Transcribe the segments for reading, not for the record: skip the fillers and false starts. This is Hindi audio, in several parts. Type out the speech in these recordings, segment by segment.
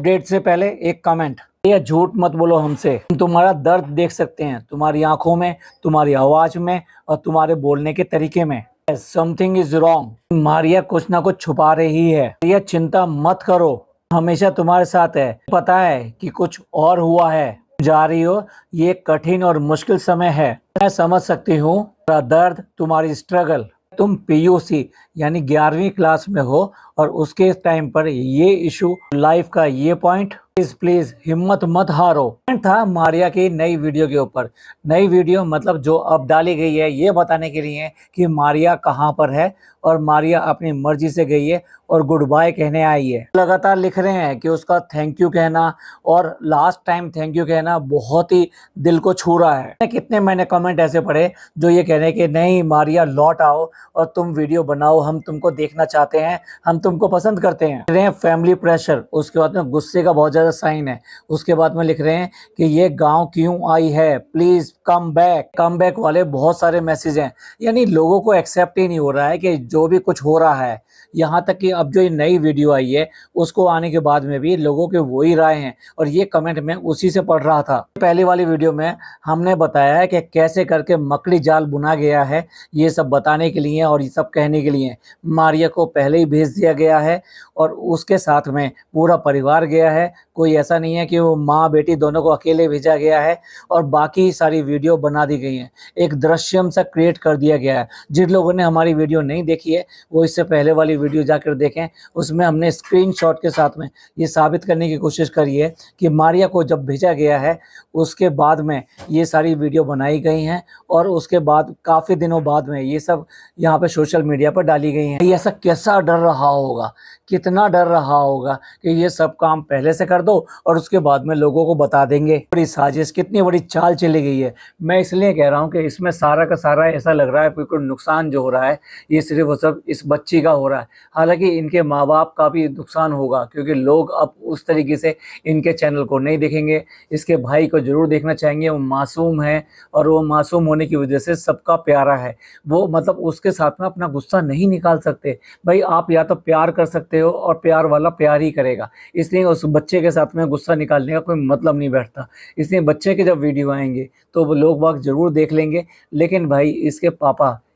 अपडेट से पहले एक कमेंट, ये झूठ मत बोलो हमसे। हम तुम्हारा दर्द देख सकते हैं, तुम्हारी आंखों में, तुम्हारी आवाज में और तुम्हारे बोलने के तरीके में। Something is wrong. मारिया कुछ ना कुछ छुपा रही है। ये चिंता मत करो, हमेशा तुम्हारे साथ है। पता है कि कुछ और हुआ है, जा रही हो, ये कठिन और मुश्किल समय है। मैं समझ सकती हूँ तुम्हारा दर्द, तुम्हारी स्ट्रगल। तुम पीयूसी यानी 11वीं क्लास में हो और उसके टाइम पर ये इशू, लाइफ का ये पॉइंट। प्लीज प्लीज हिम्मत मत हारो। था मारिया की नई वीडियो के ऊपर। नई वीडियो मतलब जो अब डाली गई है ये बताने के लिए कि मारिया कहाँ पर है और मारिया अपनी मर्जी से गई है और गुड बाय कहने आई है। लगातार लिख रहे हैं कि उसका थैंक यू कहना और लास्ट टाइम थैंक यू कहना बहुत ही दिल को छू रहा है। कितने मैंने कमेंट ऐसे पढ़े जो ये कह रहे हैं कि नहीं मारिया लौट आओ और तुम वीडियो बनाओ, हम तुमको देखना चाहते हैं, हम तुमको पसंद करते हैं। फैमिली प्रेशर, उसके बाद में गुस्से का बहुत ज्यादा साइन है। उसके बाद में लिख रहे हैं कि ये गांव क्यों आई है, please come back. Come back वाले बहुत सारे मैसेज हैं। यानी लोगों को एक्सेप्ट ही नहीं हो रहा है कि जो भी कुछ हो रहा है। यहाँ तक कि अब जो ये नई वीडियो आई है उसको आने के बाद में भी लोगों के वही राय हैं और ये कमेंट मैं उसी से पढ़ रहा था। पहली वाली वीडियो में हमने बताया है कि कैसे करके मकड़ी जाल बुना गया है, ये सब बताने के लिए और ये सब कहने के लिए। मारिया को पहले ही भेज दिया गया है और उसके साथ में पूरा परिवार गया है। कोई ऐसा नहीं है कि वो माँ बेटी दोनों को अकेले भेजा गया है और बाकी सारी वीडियो बना दी गई हैं। एक दृश्यम सा क्रिएट कर दिया गया है। जिन लोगों ने हमारी वीडियो नहीं देखी है वो इससे पहले वाली वीडियो जाकर देखें। उसमें हमने स्क्रीनशॉट के साथ में ये साबित करने की कोशिश करी है कि मारिया को जब भेजा गया है उसके बाद में ये सारी वीडियो बनाई गई हैं और उसके बाद काफ़ी दिनों बाद में ये सब यहाँ पे सोशल मीडिया पर डाली गई हैं। ऐसा कैसा डर रहा होगा, कितना डर रहा होगा कि ये सब काम पहले से कर दो और उसके बाद में लोगों को बता देंगे। बड़ी साजिश, कितनी बड़ी चाल चली गई है। मैं इसलिए कह रहा हूँ कि इसमें सारा का सारा ऐसा लग रहा है बिल्कुल नुकसान जो हो रहा है ये सिर्फ वो सब इस बच्ची का हो रहा है। हालांकि इनके माँ बाप का भी नुकसान होगा क्योंकि लोग अब उस तरीके से इनके चैनल को नहीं देखेंगे। इसके भाई को जरूर देखना चाहेंगे। वो मासूम है और वो मासूम होने की वजह से सबका प्यारा है। वो मतलब उसके साथ में अपना गुस्सा नहीं निकाल सकते। भाई आप या तो प्यार कर सकते हो और प्यार वाला प्यार ही करेगा, इसलिए उस बच्चे के साथ में गुस्सा निकालने का कोई मतलब नहीं बैठता। इसलिए बच्चे के जब वीडियो आएंगे तो वो लोग बाग जरूर देख लेंगे। लेकिन भाई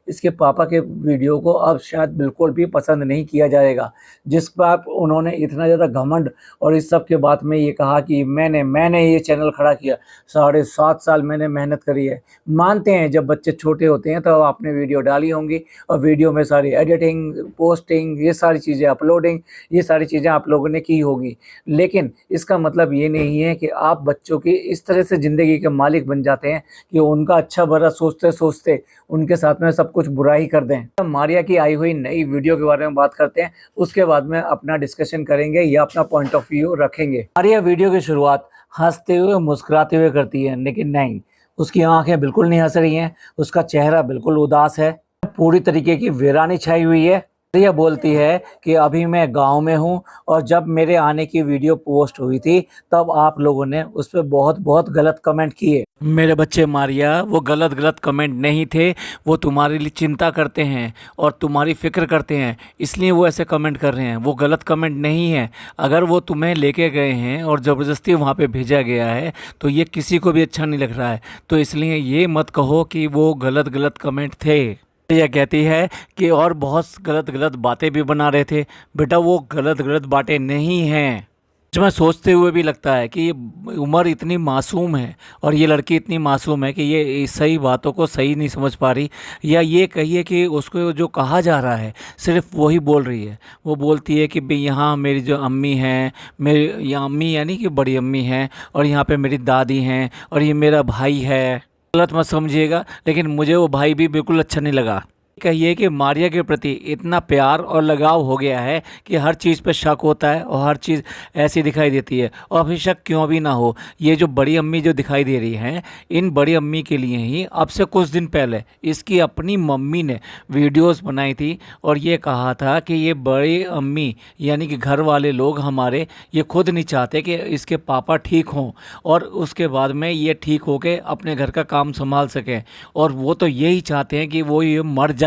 इसके पापा के वीडियो को अब शायद बिल्कुल भी पसंद नहीं किया जाएगा। जिस पर उन्होंने इतना ज़्यादा घमंड और इस सब के बाद में ये कहा कि मैंने ये चैनल खड़ा किया, 7.5 साल मैंने मेहनत करी है। मानते हैं जब बच्चे छोटे होते हैं तो आपने वीडियो डाली होंगी और वीडियो में सारी एडिटिंग, पोस्टिंग, ये सारी चीज़ें, अपलोडिंग, ये सारी चीज़ें आप लोगों ने की होगी। लेकिन इसका मतलब ये नहीं है कि आप बच्चों की इस तरह से ज़िंदगी के मालिक बन जाते हैं कि उनका अच्छा बुरा सोचते सोचते उनके साथ में सब कुछ बुरा ही कर दें। मारिया की आई हुई नई वीडियो के बारे में बात करते हैं, उसके बाद में अपना डिस्कशन करेंगे या अपना पॉइंट ऑफ व्यू रखेंगे। मारिया वीडियो की शुरुआत हंसते हुए मुस्कुराते हुए करती है, लेकिन नहीं, उसकी आंखें बिल्कुल नहीं हंस रही हैं, उसका चेहरा बिल्कुल उदास है, पूरी तरीके की वीरानी छाई हुई है। मारिया बोलती है कि अभी मैं गांव में हूं और जब मेरे आने की वीडियो पोस्ट हुई थी तब आप लोगों ने उस पर बहुत बहुत गलत कमेंट किए। मेरे बच्चे मारिया, वो गलत कमेंट नहीं थे, वो तुम्हारे लिए चिंता करते हैं और तुम्हारी फिक्र करते हैं, इसलिए वो ऐसे कमेंट कर रहे हैं। वो गलत कमेंट नहीं है। अगर वो तुम्हें लेके गए हैं और ज़बरदस्ती वहाँ पे भेजा गया है तो ये किसी को भी अच्छा नहीं लग रहा है। तो इसलिए ये मत कहो कि वो गलत कमेंट थे। यह कहती है कि और बहुत गलत बातें भी बना रहे थे। बेटा वो गलत बातें नहीं हैं। मैं सोचते हुए भी लगता है कि ये उम्र इतनी मासूम है और ये लड़की इतनी मासूम है कि ये सही बातों को सही नहीं समझ पा रही, या ये कहिए कि उसको जो कहा जा रहा है सिर्फ वही बोल रही है। वो बोलती है कि भाई यहाँ मेरी जो अम्मी हैं, मेरी यहाँ अम्मी यानी कि बड़ी अम्मी हैं और यहाँ पे मेरी दादी हैं और ये मेरा भाई है। गलत मत समझिएगा, लेकिन मुझे वो भाई भी बिल्कुल अच्छा नहीं लगा। कहिए कि मारिया के प्रति इतना प्यार और लगाव हो गया है कि हर चीज़ पे शक होता है और हर चीज़ ऐसी दिखाई देती है। और अभी शक क्यों भी ना हो, ये जो बड़ी अम्मी जो दिखाई दे रही हैं, इन बड़ी अम्मी के लिए ही अब से कुछ दिन पहले इसकी अपनी मम्मी ने वीडियोस बनाई थी और ये कहा था कि ये बड़ी अम्मी यानी कि घर वाले लोग हमारे ये खुद नहीं चाहते कि इसके पापा ठीक हों और उसके बाद में ये ठीक होके अपने घर का काम संभाल सकें, और वो तो यही चाहते हैं कि वो ये मर जाएं।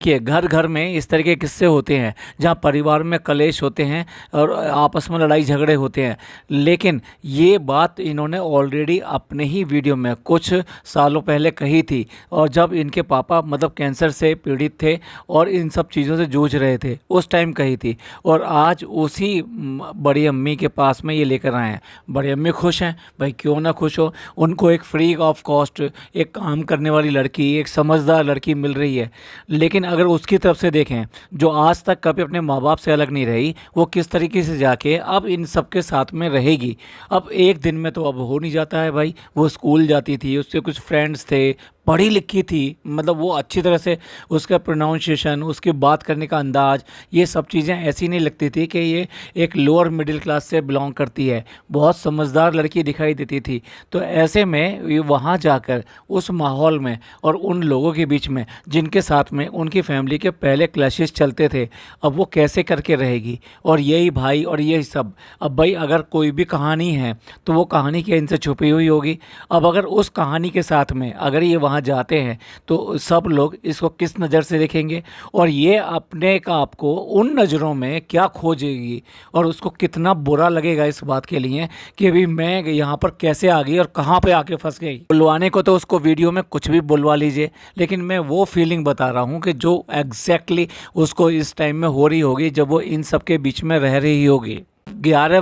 कि घर घर में इस तरह के किस्से होते हैं जहाँ परिवार में कलेश होते हैं और आपस में लड़ाई झगड़े होते हैं। लेकिन ये बात इन्होंने ऑलरेडी अपने ही वीडियो में कुछ सालों पहले कही थी, और जब इनके पापा मतलब कैंसर से पीड़ित थे और इन सब चीज़ों से जूझ रहे थे उस टाइम कही थी, और आज उसी बड़ी अम्मी के पास में ये लेकर आए हैं। बड़ी अम्मी खुश हैं, भाई क्यों ना खुश हो। उनको एक फ्री ऑफ कॉस्ट एक काम करने वाली लड़की, एक समझदार लड़की मिल रही है। लेकिन अगर उसकी तरफ से देखें, जो आज तक कभी अपने माँ बाप से अलग नहीं रही, वो किस तरीके से जाके अब इन सब के साथ में रहेगी। अब एक दिन में तो अब हो नहीं जाता है भाई। वो स्कूल जाती थी, उसके कुछ फ्रेंड्स थे, पढ़ी लिखी थी, मतलब वो अच्छी तरह से उसका प्रोनाउंसिएशन, उसकी बात करने का अंदाज, ये सब चीज़ें ऐसी नहीं लगती थी कि ये एक लोअर मिडिल क्लास से बिलोंग करती है। बहुत समझदार लड़की दिखाई देती थी। तो ऐसे में ये वहाँ जाकर उस माहौल में और उन लोगों के बीच में जिनके साथ में उनकी फैमिली के पहले क्लैशेस चलते थे, अब वो कैसे करके रहेगी। और यही भाई और यही सब, अब भाई अगर कोई भी कहानी है तो वो कहानी क्या इनसे छुपी हुई होगी। अब अगर उस कहानी के साथ में अगर ये वहाँ जाते हैं तो सब लोग इसको किस नज़र से देखेंगे, और ये अपने का आपको उन नज़रों में क्या खोजेगी, और उसको कितना बुरा लगेगा इस बात के लिए कि अभी मैं यहाँ पर कैसे आ गई और कहाँ पे आके फंस गई। बुलवाने को तो उसको वीडियो में कुछ भी बुलवा लीजिए, लेकिन मैं वो फीलिंग बता रहा हूँ कि जो एग्जैक्टली उसको इस टाइम में हो रही होगी जब वो इन सब के बीच में रह रही होगी। 11वीं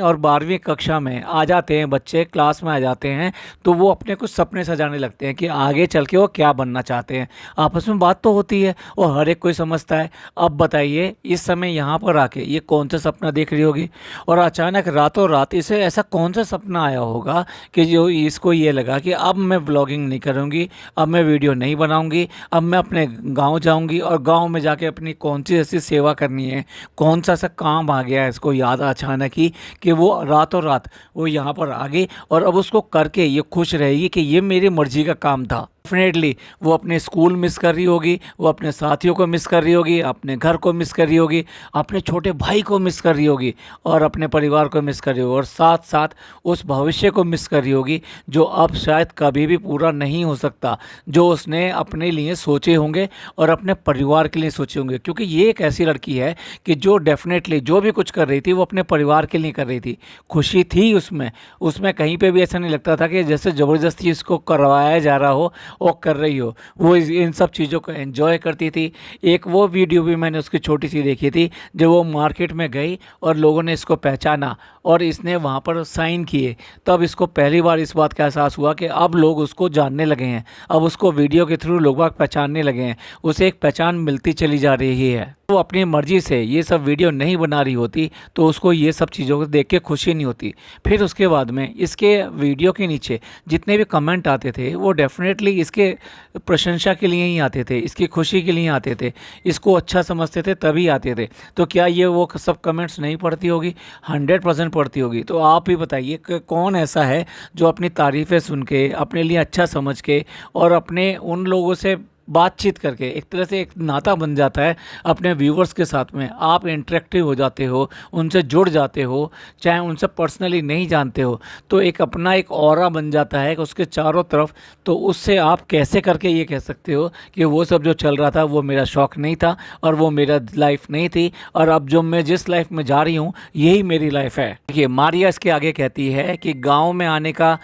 और 12वीं कक्षा में आ जाते हैं बच्चे, क्लास में आ जाते हैं, तो वो अपने कुछ सपने सजाने लगते हैं कि आगे चल के वो क्या बनना चाहते हैं। आपस में बात तो होती है और हर एक कोई समझता है। अब बताइए इस समय यहाँ पर आके ये कौन सा सपना देख रही होगी, और अचानक रातों रात इसे ऐसा कौन सा सपना आया होगा कि जो इसको ये लगा कि अब मैं व्लॉगिंग नहीं करूँगी, अब मैं वीडियो नहीं बनाऊँगी, अब मैं अपने गाँव जाऊँगी और गाँव में जाके अपनी कौन सी ऐसी सेवा करनी है, कौन सा काम आ गया है इसको याद अचानक ही कि वो रातों रात वो यहाँ पर आ गई, और अब उसको करके ये खुश रहेगी कि ये मेरी मर्जी का काम था। डेफिनेटली वो अपने स्कूल मिस कर रही होगी, वो अपने साथियों को मिस कर रही होगी, अपने घर को मिस कर रही होगी, अपने छोटे भाई को मिस कर रही होगी, और अपने परिवार को मिस कर रही होगी, और साथ साथ उस भविष्य को मिस कर रही होगी जो अब शायद कभी भी पूरा नहीं हो सकता, जो उसने अपने लिए सोचे होंगे और अपने परिवार के लिए सोचे होंगे। क्योंकि ये एक ऐसी लड़की है कि जो डेफिनेटली जो भी कुछ कर रही थी वो अपने परिवार के लिए कर रही थी। खुशी थी उसमें, उसमें कहीं पे भी ऐसा नहीं लगता था कि जैसे ज़बरदस्ती इसको करवाया जा रहा हो वो कर रही हो। वो इन सब चीज़ों को एंजॉय करती थी। एक वो वीडियो भी मैंने उसकी छोटी सी देखी थी जब वो मार्केट में गई और लोगों ने इसको पहचाना और इसने वहाँ पर साइन किए, तब इसको पहली बार इस बात का एहसास हुआ कि अब लोग उसको जानने लगे हैं, अब उसको वीडियो के थ्रू लोग पहचानने लगे हैं, उसे एक पहचान मिलती चली जा रही है। वो अपनी मर्जी से ये सब वीडियो नहीं बना रही होती तो उसको ये सब चीज़ों को देख के खुशी नहीं होती। फिर उसके बाद में इसके वीडियो के नीचे जितने भी कमेंट आते थे वो डेफिनेटली इसके प्रशंसा के लिए ही आते थे, इसकी खुशी के लिए आते थे, इसको अच्छा समझते थे तभी आते थे। तो क्या ये वो सब कमेंट्स नहीं पढ़ती होगी? 100% पढ़ती होगी। तो आप ही बताइए कि कौन ऐसा है जो अपनी तारीफ़ें सुन के, अपने लिए अच्छा समझ के और अपने उन लोगों से बातचीत करके एक तरह से एक नाता बन जाता है अपने व्यूवर्स के साथ में। आप इंटरेक्टिव हो जाते हो, उनसे जुड़ जाते हो, चाहे उनसे पर्सनली नहीं जानते हो, तो एक अपना एक ऑरा बन जाता है उसके चारों तरफ। तो उससे आप कैसे करके ये कह सकते हो कि वो सब जो चल रहा था वो मेरा शौक़ नहीं था और वो मेरा लाइफ नहीं थी, और अब जो मैं जिस लाइफ में जा रही हूँ यही मेरी लाइफ है। देखिए मारिया इसके आगे कहती है कि गाँव में आने का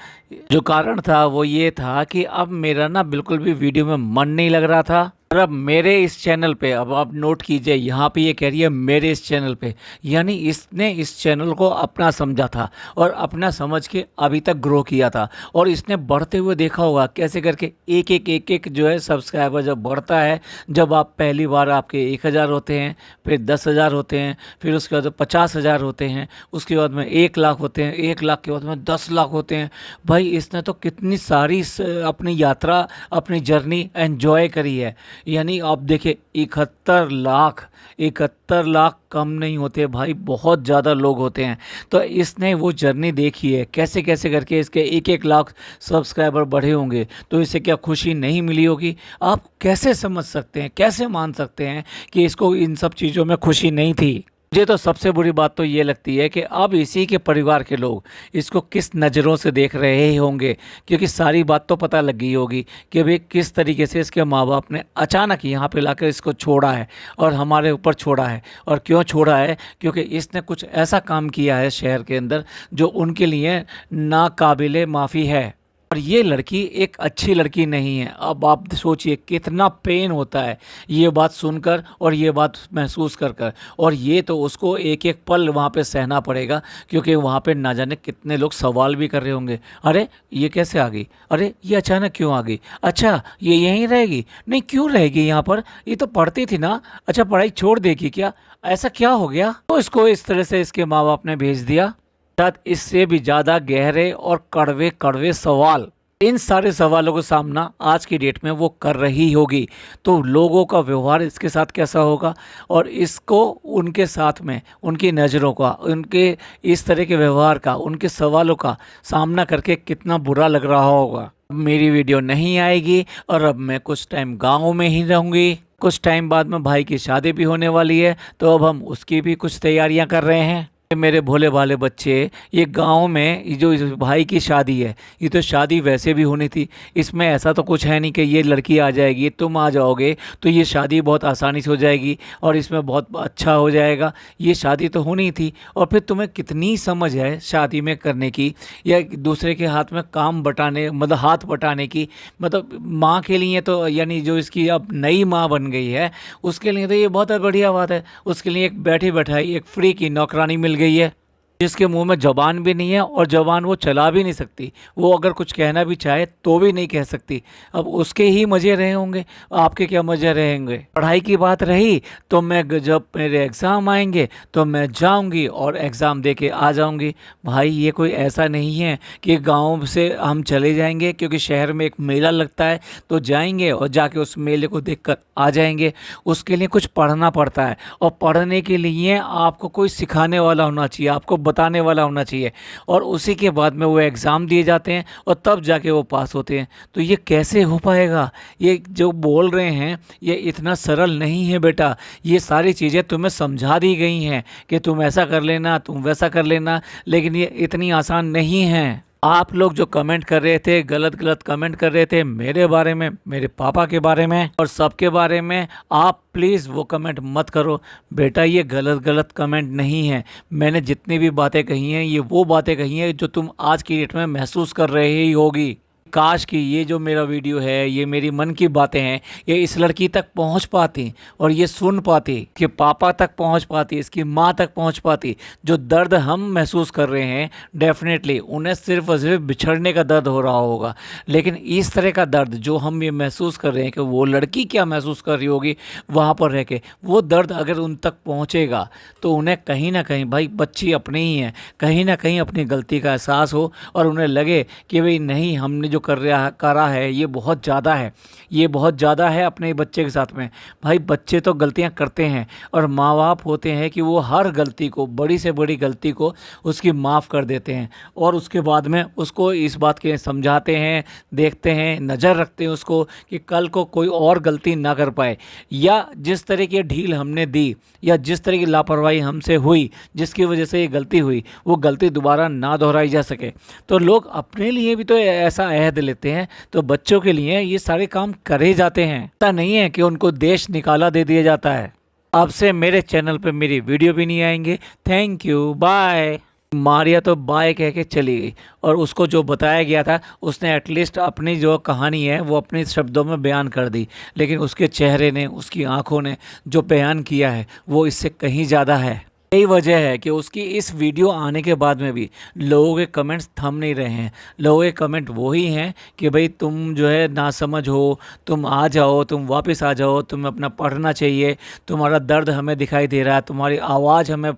जो कारण था वो ये था कि अब मेरा ना बिल्कुल भी वीडियो में मन नहीं लग रहा था, और अब मेरे इस चैनल पे, अब आप नोट कीजिए यहाँ पे ये कह रही है मेरे इस चैनल पे, यानी इसने इस चैनल को अपना समझा था और अपना समझ के अभी तक ग्रो किया था, और इसने बढ़ते हुए देखा होगा कैसे करके एक एक जो है सब्सक्राइबर जब बढ़ता है, जब आप पहली बार आपके 1000 होते हैं, फिर 10,000 होते हैं, फिर उसके बाद 50,000 होते हैं, उसके बाद में 1 लाख होते हैं, 1 लाख के बाद में 10 लाख होते हैं। भाई इसने तो कितनी सारी अपनी यात्रा, अपनी जर्नी एंजॉय करी है। यानी आप देखिए 71 लाख कम नहीं होते भाई, बहुत ज़्यादा लोग होते हैं। तो इसने वो जर्नी देखी है कैसे कैसे करके इसके 1 लाख सब्सक्राइबर बढ़े होंगे, तो इसे क्या खुशी नहीं मिली होगी? आप कैसे समझ सकते हैं, कैसे मान सकते हैं कि इसको इन सब चीज़ों में खुशी नहीं थी? मुझे तो सबसे बुरी बात तो ये लगती है कि अब इसी के परिवार के लोग इसको किस नज़रों से देख रहे ही होंगे, क्योंकि सारी बात तो पता लग गई होगी कि भाई किस तरीके से इसके माँ बाप ने अचानक यहाँ पे लाकर इसको छोड़ा है और हमारे ऊपर छोड़ा है। और क्यों छोड़ा है? क्योंकि इसने कुछ ऐसा काम किया है शहर के अंदर जो उनके लिए नाकाबिले माफ़ी है। और ये लड़की एक अच्छी लड़की नहीं है। अब आप सोचिए कितना पेन होता है ये बात सुनकर और ये बात महसूस कर कर। और ये तो उसको एक एक पल वहाँ पे सहना पड़ेगा, क्योंकि वहाँ पे ना जाने कितने लोग सवाल भी कर रहे होंगे, अरे ये कैसे आ गई, अरे ये अचानक क्यों आ गई, अच्छा ये यहीं रहेगी, नहीं क्यों रहेगी यहाँ पर, ये तो पढ़ती थी ना, अच्छा पढ़ाई छोड़ देगी क्या, ऐसा क्या हो गया। तो इसको इस तरह से इसके माँ बाप ने भेज दिया। शायद इससे भी ज़्यादा गहरे और कड़वे कड़वे सवाल, इन सारे सवालों का सामना आज की डेट में वो कर रही होगी। तो लोगों का व्यवहार इसके साथ कैसा होगा और इसको उनके साथ में उनकी नज़रों का, उनके इस तरह के व्यवहार का, उनके सवालों का सामना करके कितना बुरा लग रहा होगा। मेरी वीडियो नहीं आएगी और अब मैं कुछ टाइम गाँव में ही रहूँगी। कुछ टाइम बाद में भाई की शादी भी होने वाली है, तो अब हम उसकी भी कुछ तैयारियां कर रहे हैं। मेरे भोले भाले बच्चे, ये गांव में ये जो इस भाई की शादी है, ये तो शादी वैसे भी होनी थी। इसमें ऐसा तो कुछ है नहीं कि ये लड़की आ जाएगी, तुम आ जाओगे तो ये शादी बहुत आसानी से हो जाएगी और इसमें बहुत अच्छा हो जाएगा। ये शादी तो होनी थी। और फिर तुम्हें कितनी समझ है शादी में करने की, या दूसरे के हाथ में काम बटाने, मतलब हाथ बटाने की। मतलब माँ के लिए तो, यानी जो इसकी अब नई माँ बन गई है, उसके लिए तो ये बहुत बढ़िया बात है। उसके लिए एक बैठी बैठाई एक फ्री की नौकरानी मिल गई है, जिसके मुंह में जबान भी नहीं है और जबान वो चला भी नहीं सकती। वो अगर कुछ कहना भी चाहे तो भी नहीं कह सकती। अब उसके ही मज़े रहे होंगे, आपके क्या मज़े रहेंगे। पढ़ाई की बात रही तो मैं जब मेरे एग्ज़ाम आएंगे तो मैं जाऊंगी और एग्ज़ाम दे के आ जाऊंगी। भाई ये कोई ऐसा नहीं है कि गांव से हम चले जाएंगे क्योंकि शहर में एक मेला लगता है तो जाएंगे और जाके उस मेले को देखकर आ जाएंगे। उसके लिए कुछ पढ़ना पड़ता है और पढ़ने के लिए आपको कोई सिखाने वाला होना चाहिए, आपको बताने वाला होना चाहिए। और उसी के बाद में वो एग्ज़ाम दिए जाते हैं और तब जाके वो पास होते हैं। तो ये कैसे हो पाएगा? ये जो बोल रहे हैं ये इतना सरल नहीं है बेटा। ये सारी चीज़ें तुम्हें समझा दी गई हैं कि तुम ऐसा कर लेना, तुम वैसा कर लेना, लेकिन ये इतनी आसान नहीं है। आप लोग जो कमेंट कर रहे थे, गलत गलत कमेंट कर रहे थे मेरे बारे में, मेरे पापा के बारे में और सबके बारे में, आप प्लीज़ वो कमेंट मत करो बेटा। ये गलत गलत कमेंट नहीं है। मैंने जितनी भी बातें कही हैं ये वो बातें कही हैं जो तुम आज की डेट में महसूस कर रहे ही होगी। काश कि ये जो मेरा वीडियो है, ये मेरी मन की बातें हैं, ये इस लड़की तक पहुंच पाती और ये सुन पाती, कि पापा तक पहुंच पाती, इसकी माँ तक पहुंच पाती। जो दर्द हम महसूस कर रहे हैं, डेफिनेटली उन्हें सिर्फ और सिर्फ बिछड़ने का दर्द हो रहा होगा, लेकिन इस तरह का दर्द जो हम ये महसूस कर रहे हैं कि वो लड़की क्या महसूस कर रही होगी वहाँ पर रह के, वो दर्द अगर उन तक पहुँचेगा तो उन्हें कहीं ना कहीं, भाई बच्ची अपनी ही है, कहीं ना कहीं अपनी गलती का एहसास हो और उन्हें लगे कि भाई नहीं, हमने जो करा है ये बहुत ज़्यादा है, ये बहुत ज़्यादा है अपने बच्चे के साथ में। भाई बच्चे तो गलतियां करते हैं और माँ बाप होते हैं कि वो हर गलती को, बड़ी से बड़ी गलती को उसकी माफ़ कर देते हैं और उसके बाद में उसको इस बात के समझाते हैं, देखते हैं, नज़र रखते हैं उसको कि कल को कोई और गलती ना कर पाए, या जिस तरह की ढील हमने दी या जिस तरह की लापरवाही हमसे हुई जिसकी वजह से ये गलती हुई, वो गलती दोबारा ना दोहराई जा सके। तो लोग अपने लिए भी तो ऐसा अहद लेते हैं, तो बच्चों के लिए ये सारे काम करे जाते हैं। ऐसा नहीं है कि उनको देश निकाला दे दिया जाता है। अब से मेरे चैनल पे मेरी वीडियो भी नहीं आएंगे। Thank you, bye. मारिया तो बाय कह के चली गई और उसको जो बताया गया था उसने एटलीस्ट अपनी जो कहानी है वो अपने शब्दों में बयान कर दी, लेकिन उसके चेहरे ने, उसकी आंखों ने जो बयान किया है वो इससे कहीं ज़्यादा है। यही वजह है कि उसकी इस वीडियो आने के बाद में भी लोगों के कमेंट्स थम नहीं रहे हैं। लोगों के कमेंट वही हैं कि भाई तुम जो है नासमझ हो, तुम आ जाओ, तुम वापस आ जाओ, तुम्हें अपना पढ़ना चाहिए, तुम्हारा दर्द हमें दिखाई दे रहा है, तुम्हारी आवाज़ हमें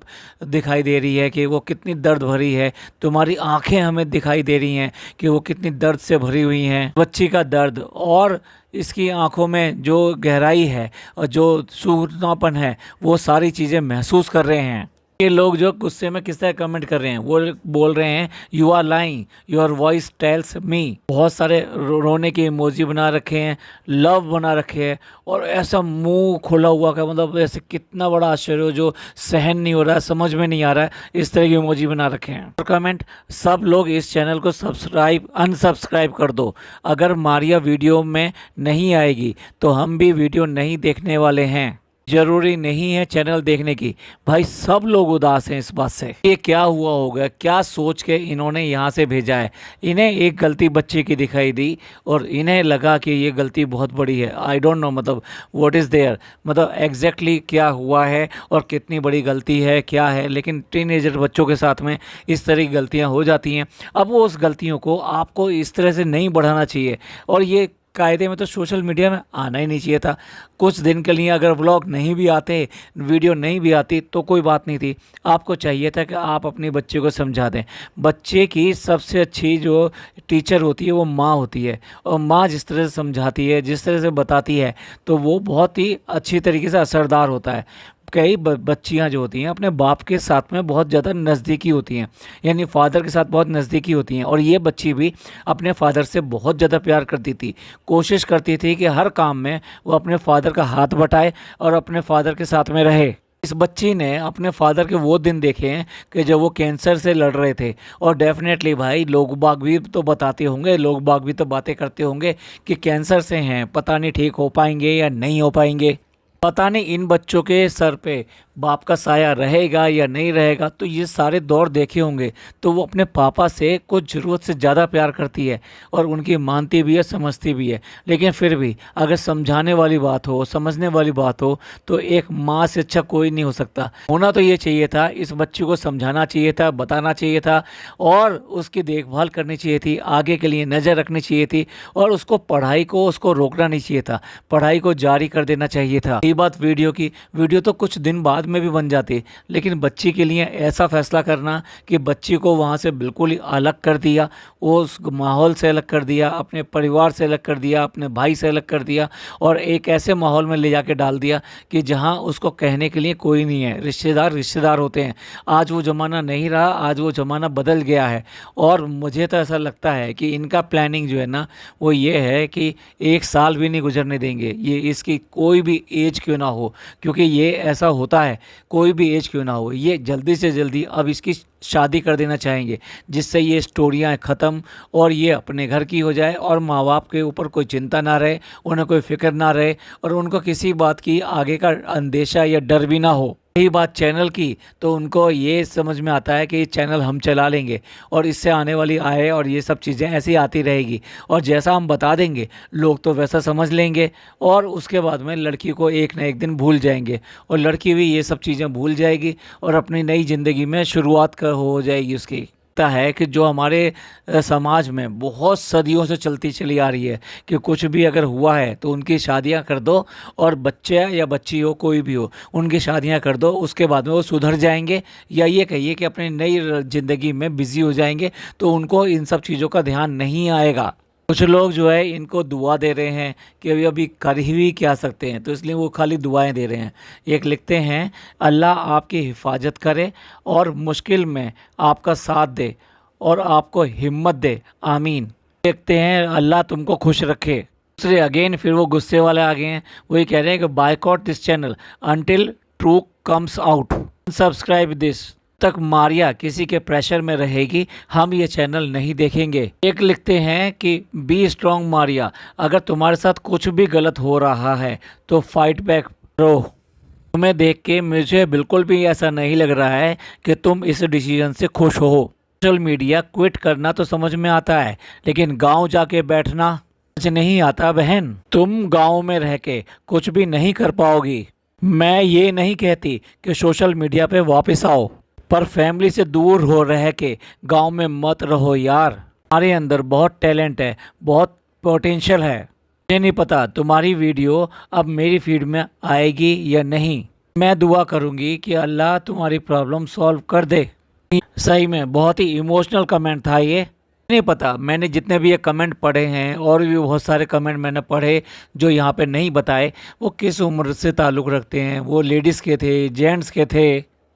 दिखाई दे रही है कि वो कितनी दर्द भरी है, तुम्हारी आंखें हमें दिखाई दे रही हैं कि वो कितनी दर्द से भरी हुई हैं। बच्ची का दर्द और इसकी आंखों में जो गहराई है और जो सूनापन है वो सारी चीज़ें महसूस कर रहे हैं। ये लोग जो गुस्से में किस तरह कमेंट कर रहे हैं, वो बोल रहे हैं you are lying, your voice tells me. बहुत सारे रोने के इमोजी बना रखे हैं, लव बना रखे हैं, और ऐसा मुंह खोला हुआ का मतलब ऐसे कितना बड़ा आश्चर्य हो जो सहन नहीं हो रहा है, समझ में नहीं आ रहा है, इस तरह के इमोजी बना रखे हैं। और कमेंट, सब लोग इस चैनल को अनसब्सक्राइब कर दो। अगर मारिया वीडियो में नहीं आएगी तो हम भी वीडियो नहीं देखने वाले हैं। जरूरी नहीं है चैनल देखने की। भाई सब लोग उदास हैं इस बात से, ये क्या हुआ होगा, क्या सोच के इन्होंने यहाँ से भेजा है। इन्हें एक गलती बच्चे की दिखाई दी और इन्हें लगा कि ये गलती बहुत बड़ी है। आई डोंट नो मतलब व्हाट इज़ देयर, मतलब एग्जैक्टली क्या हुआ है और कितनी बड़ी गलती है क्या है, लेकिन टीनेजर बच्चों के साथ में इस तरह की गलतियाँ हो जाती हैं। अब वो उस गलतियों को आपको इस तरह से नहीं बढ़ाना चाहिए, और ये कायदे में तो सोशल मीडिया में आना ही नहीं चाहिए था। कुछ दिन के लिए अगर व्लॉग नहीं भी आते, वीडियो नहीं भी आती तो कोई बात नहीं थी। आपको चाहिए था कि आप अपने बच्चे को समझा दें। बच्चे की सबसे अच्छी जो टीचर होती है वो माँ होती है, और माँ जिस तरह से समझाती है, जिस तरह से बताती है, तो वो बहुत ही अच्छी तरीके से असरदार होता है। कई बच्चियां जो होती हैं अपने बाप के साथ में बहुत ज़्यादा नज़दीकी होती हैं, यानी फादर के साथ बहुत नज़दीकी होती हैं, और ये बच्ची भी अपने फादर से बहुत ज़्यादा प्यार करती थी। कोशिश करती थी कि हर काम में वो अपने फादर का हाथ बटाए और अपने फादर के साथ में रहे। इस बच्ची ने अपने फादर के वो दिन देखे हैं कि जब वो कैंसर से लड़ रहे थे, और डेफिनेटली भाई लोग बाग भी तो बताते होंगे, लोग बाग भी तो बातें करते होंगे कि कैंसर से हैं, पता नहीं ठीक हो पाएंगे या नहीं हो पाएंगे, पता नहीं इन बच्चों के सर पे बाप का साया रहेगा या नहीं रहेगा। तो ये सारे दौर देखे होंगे, तो वो अपने पापा से कुछ ज़रूरत से ज़्यादा प्यार करती है और उनकी मानती भी है, समझती भी है। लेकिन फिर भी अगर समझाने वाली बात हो, समझने वाली बात हो, तो एक माँ से अच्छा कोई नहीं हो सकता। होना तो ये चाहिए था, इस बच्ची को समझाना चाहिए था, बताना चाहिए था, और उसकी देखभाल करनी चाहिए थी, आगे के लिए नज़र रखनी चाहिए थी, और उसको पढ़ाई को उसको रोकना नहीं चाहिए था, पढ़ाई को जारी कर देना चाहिए था। ये बात वीडियो की, वीडियो तो कुछ दिन बाद में भी बन जाती, लेकिन बच्ची के लिए ऐसा फैसला करना कि बच्ची को वहाँ से बिल्कुल ही अलग कर दिया, उस माहौल से अलग कर दिया, अपने परिवार से अलग कर दिया, अपने भाई से अलग कर दिया, और एक ऐसे माहौल में ले जाके डाल दिया कि जहाँ उसको कहने के लिए कोई नहीं है। रिश्तेदार रिश्तेदार होते हैं। आज वो ज़माना नहीं रहा, आज वो ज़माना बदल गया है। और मुझे तो ऐसा लगता है कि इनका प्लानिंग जो है ना, वो ये है कि 1 साल भी नहीं गुजरने देंगे, ये इसकी कोई भी एज क्यों ना हो, क्योंकि ये ऐसा होता है, कोई भी एज क्यों ना हो, ये जल्दी से जल्दी अब इसकी शादी कर देना चाहेंगे, जिससे ये स्टोरियाँ ख़त्म और ये अपने घर की हो जाए, और माँ बाप के ऊपर कोई चिंता ना रहे, उन्हें कोई फिक्र ना रहे, और उनको किसी बात की आगे का अंदेशा या डर भी ना हो। यही बात चैनल की, तो उनको ये समझ में आता है कि ये चैनल हम चला लेंगे, और इससे आने वाली आय और ये सब चीज़ें ऐसी आती रहेगी, और जैसा हम बता देंगे लोग तो वैसा समझ लेंगे, और उसके बाद में लड़की को एक ना एक दिन भूल जाएंगे, और लड़की भी ये सब चीज़ें भूल जाएगी और अपनी नई ज़िंदगी में शुरुआत हो जाएगी उसकी। लगता है कि जो हमारे समाज में बहुत सदियों से चलती चली आ रही है कि कुछ भी अगर हुआ है तो उनकी शादियां कर दो, और बच्चे या बच्ची हो कोई भी हो उनकी शादियां कर दो, उसके बाद में वो सुधर जाएंगे, या ये कहिए कि अपनी नई ज़िंदगी में बिज़ी हो जाएंगे, तो उनको इन सब चीज़ों का ध्यान नहीं आएगा। कुछ लोग जो है इनको दुआ दे रहे हैं कि अभी कर ही क्या सकते हैं, तो इसलिए वो खाली दुआएं दे रहे हैं। एक लिखते हैं, अल्लाह आपकी हिफाजत करे और मुश्किल में आपका साथ दे और आपको हिम्मत दे, आमीन। देखते हैं, अल्लाह तुमको खुश रखे। दूसरे अगेन फिर वो गुस्से वाले आ गए हैं, वही कह रहे हैं कि boycott this channel until truth comes out, subscribe this. तक मारिया किसी के प्रेशर में रहेगी, हम ये चैनल नहीं देखेंगे। एक लिखते हैं कि बी स्ट्रॉन्ग मारिया, अगर तुम्हारे साथ कुछ भी गलत हो रहा है तो फाइट बैक करो। तुम्हें देख के मुझे बिल्कुल भी ऐसा नहीं लग रहा है कि तुम इस डिसीजन से खुश हो। सोशल मीडिया क्विट करना तो समझ में आता है, लेकिन गांव जाके बैठना समझ नहीं आता बहन। तुम गांव में रह के कुछ भी नहीं कर पाओगी। मैं ये नहीं कहती कि सोशल मीडिया पे वापस आओ, पर फैमिली से दूर हो रह के गांव में मत रहो यार। हमारे अंदर बहुत टैलेंट है, बहुत पोटेंशियल है। मुझे नहीं पता तुम्हारी वीडियो अब मेरी फीड में आएगी या नहीं। मैं दुआ करूंगी कि अल्लाह तुम्हारी प्रॉब्लम सॉल्व कर दे। सही में बहुत ही इमोशनल कमेंट था ये। नहीं पता, मैंने जितने भी ये कमेंट पढ़े हैं और भी बहुत सारे कमेंट मैंने पढ़े जो यहाँ पे नहीं बताए, वो किस उम्र से ताल्लुक़ रखते हैं, वो लेडीज़ के थे, जेंट्स के थे,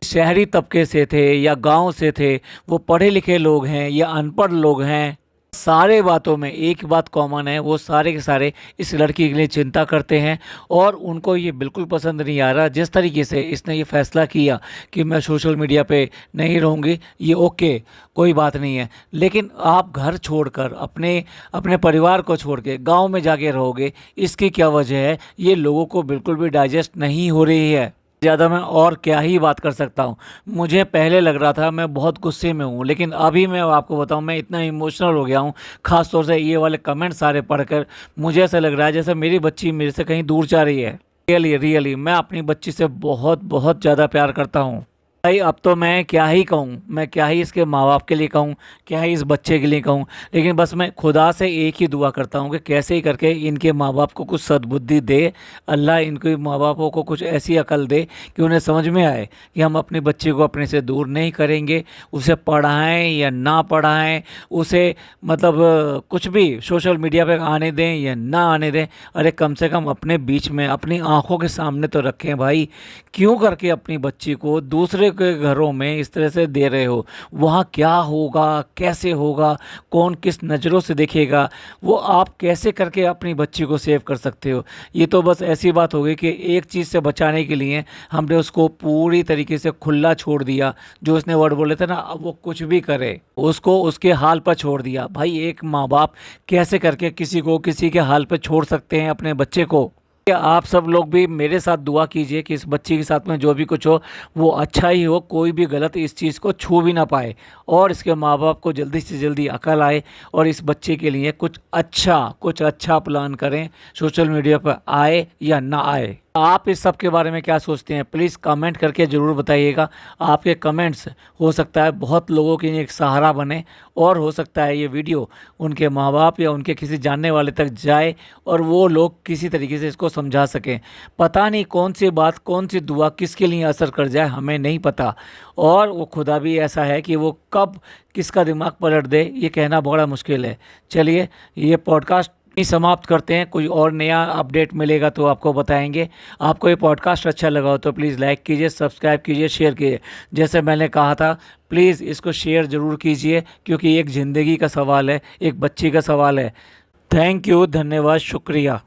शहरी तबके से थे या गांव से थे, वो पढ़े लिखे लोग हैं या अनपढ़ लोग हैं, सारे बातों में एक बात कॉमन है, वो सारे के सारे इस लड़की के लिए चिंता करते हैं। और उनको ये बिल्कुल पसंद नहीं आ रहा जिस तरीके से इसने ये फैसला किया कि मैं सोशल मीडिया पे नहीं रहूँगी। ये ओके, कोई बात नहीं है, लेकिन आप घर छोड़कर अपने अपने परिवार को छोड़ के गाँव में जाके रहोगे, इसकी क्या वजह है, ये लोगों को बिल्कुल भी डाइजेस्ट नहीं हो रही है। ज़्यादा मैं और क्या ही बात कर सकता हूँ। मुझे पहले लग रहा था मैं बहुत गुस्से में हूँ, लेकिन अभी मैं आपको बताऊँ मैं इतना इमोशनल हो गया हूँ। ख़ास तौर से ये वाले कमेंट सारे पढ़कर मुझे ऐसा लग रहा है जैसे मेरी बच्ची मेरे से कहीं दूर जा रही है। रियली रियली मैं अपनी बच्ची से बहुत बहुत ज़्यादा प्यार करता हूँ। भाई अब तो मैं क्या ही कहूँ, मैं क्या ही इसके माँ बाप के लिए कहूँ, क्या ही इस बच्चे के लिए कहूँ। लेकिन बस मैं खुदा से एक ही दुआ करता हूँ कि कैसे ही करके इनके माँ बाप को कुछ सद्बुद्धि दे, अल्लाह इनके माँ बापों को कुछ ऐसी अकल दे कि उन्हें समझ में आए कि हम अपने बच्चे को अपने से दूर नहीं करेंगे। उसे पढ़ाएं या ना पढ़ाएं, उसे मतलब कुछ भी सोशल मीडिया पे आने दें या ना आने दें, अरे कम से कम अपने बीच में अपनी आंखों के सामने तो रखें भाई। क्यों करके अपनी बच्ची को दूसरे के घरों में इस तरह से दे रहे हो? वहाँ क्या होगा, कैसे होगा, कौन किस नज़रों से देखेगा, वो आप कैसे करके अपनी बच्ची को सेव कर सकते हो? ये तो बस ऐसी बात हो गई कि एक चीज़ से बचाने के लिए हमने उसको पूरी तरीके से खुला छोड़ दिया। जो उसने वर्ड बोले थे ना, अब वो कुछ भी करे, उसको उसके हाल पर छोड़ दिया। भाई एक माँ बाप कैसे करके किसी को किसी के हाल पर छोड़ सकते हैं अपने बच्चे को? आप सब लोग भी मेरे साथ दुआ कीजिए कि इस बच्ची के साथ में जो भी कुछ हो वो अच्छा ही हो, कोई भी गलत इस चीज़ को छू भी ना पाए, और इसके माँ बाप को जल्दी से जल्दी अकल आए और इस बच्चे के लिए कुछ अच्छा प्लान करें, सोशल मीडिया पर आए या ना आए। आप इस सब के बारे में क्या सोचते हैं, प्लीज़ कमेंट करके ज़रूर बताइएगा। आपके कमेंट्स हो सकता है बहुत लोगों के लिए एक सहारा बने, और हो सकता है ये वीडियो उनके माँ बाप या उनके किसी जानने वाले तक जाए और वो लोग किसी तरीके से इसको समझा सकें। पता नहीं कौन सी बात, कौन सी दुआ किसके लिए असर कर जाए, हमें नहीं पता। और वो खुदा भी ऐसा है कि वो कब किसका दिमाग पलट दे, ये कहना बड़ा मुश्किल है। चलिए ये पॉडकास्ट ही समाप्त करते हैं, कोई और नया अपडेट मिलेगा तो आपको बताएंगे। आपको ये पॉडकास्ट अच्छा लगा हो तो प्लीज़ लाइक कीजिए, सब्सक्राइब कीजिए, शेयर कीजिए। जैसे मैंने कहा था, प्लीज़ इसको शेयर ज़रूर कीजिए, क्योंकि एक ज़िंदगी का सवाल है, एक बच्ची का सवाल है। थैंक यू, धन्यवाद, शुक्रिया।